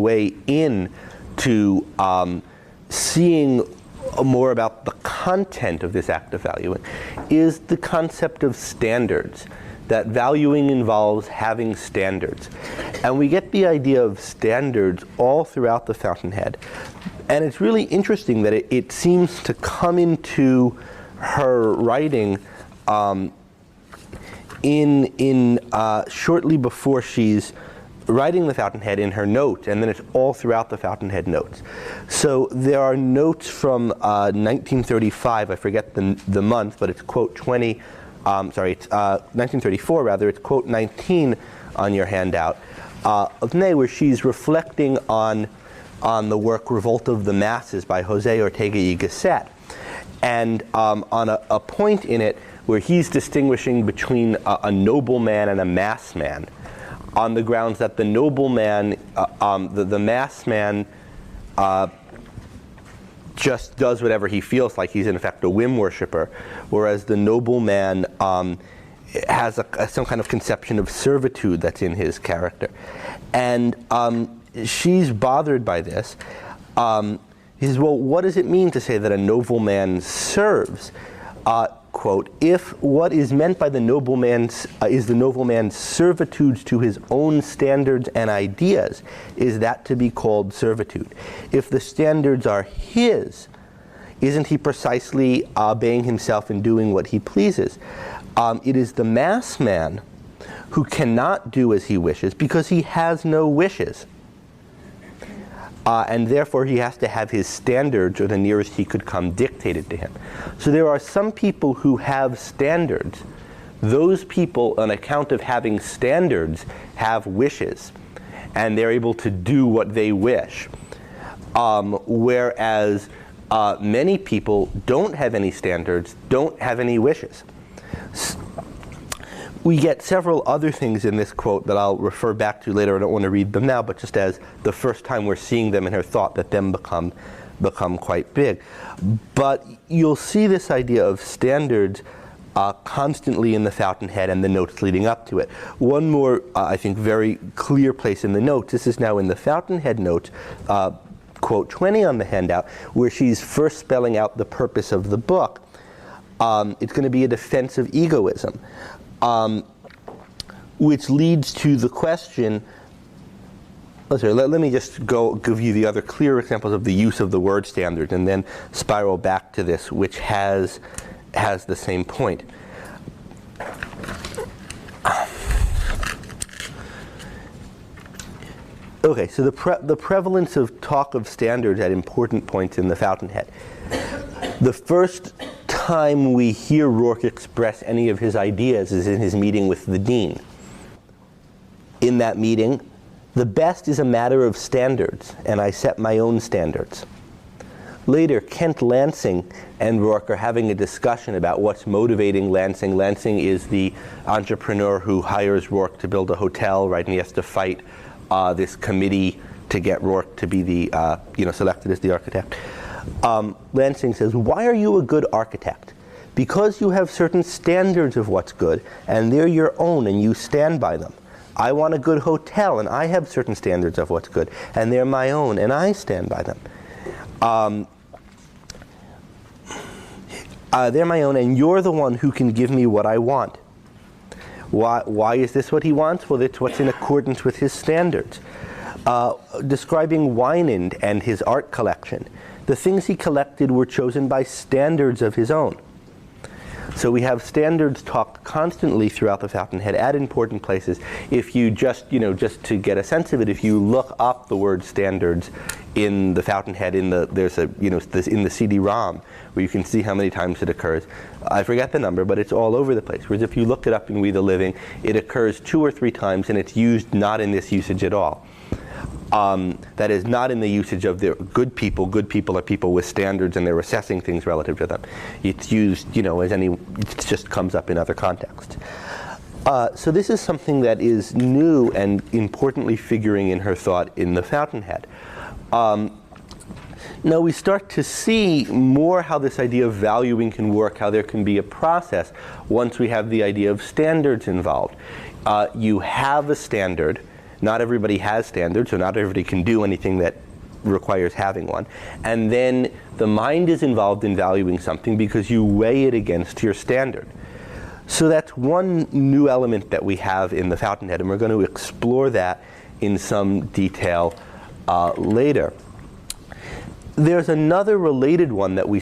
way in to seeing more about the content of this act of valuing is the concept of standards. That valuing involves having standards. And we get the idea of standards all throughout the Fountainhead. And it's really interesting that it seems to come into her writing shortly before she's writing the Fountainhead in her notes, and then it's all throughout the Fountainhead notes. So there are notes from 1935, I forget the month, but it's quote 20, it's 1934 rather, it's quote 19 on your handout, of Ney, where she's reflecting on the work Revolt of the Masses by Jose Ortega y Gasset. And on a point in it where he's distinguishing between a nobleman and a mass man, on the grounds that the nobleman, the mass man, just does whatever he feels like. He's in effect a whim worshiper, whereas the nobleman has some kind of conception of servitude that's in his character. And she's bothered by this. He says, well, what does it mean to say that a nobleman serves? Quote, if what is meant by the nobleman's is the nobleman's servitude to his own standards and ideas, is that to be called servitude? If the standards are his, isn't he precisely obeying himself and doing what he pleases? It is the mass man who cannot do as he wishes because he has no wishes. And therefore he has to have his standards, or the nearest he could come, dictated to him. So there are some people who have standards. Those people, on account of having standards, have wishes, and they're able to do what they wish. Whereas many people don't have any standards, don't have any wishes. We get several other things in this quote that I'll refer back to later. I don't want to read them now, but just as the first time we're seeing them in her thought, that them become quite big. But you'll see this idea of standards constantly in the Fountainhead and the notes leading up to it. One more, I think, very clear place in the notes. This is now in the Fountainhead notes, quote 20 on the handout, where she's first spelling out the purpose of the book. It's going to be a defense of egoism. Which leads to the question, let me just give you the other clear examples of the use of the word standard, and then spiral back to this, which has the same point. Okay, so the prevalence of talk of standards at important points in the Fountainhead. The first time we hear Roark express any of his ideas is in his meeting with the dean. In that meeting, the best is a matter of standards, and I set my own standards. Later, Kent Lansing and Roark are having a discussion about what's motivating Lansing. Lansing is the entrepreneur who hires Roark to build a hotel, right? And he has to fight this committee to get Roark to be the, selected as the architect. Lansing says, why are you a good architect? Because you have certain standards of what's good, and they're your own, and you stand by them. I want a good hotel, and I have certain standards of what's good, and they're my own, and I stand by them. They're my own, and you're the one who can give me what I want. Why is this what he wants? Well, it's what's in accordance with his standards. Describing Wynand and his art collection, the things he collected were chosen by standards of his own. So we have standards talked constantly throughout the Fountainhead at important places. If you just to get a sense of it, if you look up the word standards in the Fountainhead, there's in the CD-ROM, where you can see how many times it occurs. I forget the number, but it's all over the place. Whereas if you look it up in We the Living, it occurs 2 or 3 times, and it's used not in this usage at all. That is not in the usage of the good people. Good people are people with standards, and they're assessing things relative to them. It's used, it just comes up in other contexts. So this is something that is new and importantly figuring in her thought in the Fountainhead. Now we start to see more how this idea of valuing can work, how there can be a process once we have the idea of standards involved. You have a standard, Not everybody has standards, so not everybody can do anything that requires having one. And then the mind is involved in valuing something because you weigh it against your standard. So that's one new element that we have in the fountainhead, and we're going to explore that in some detail later. There's another related one that we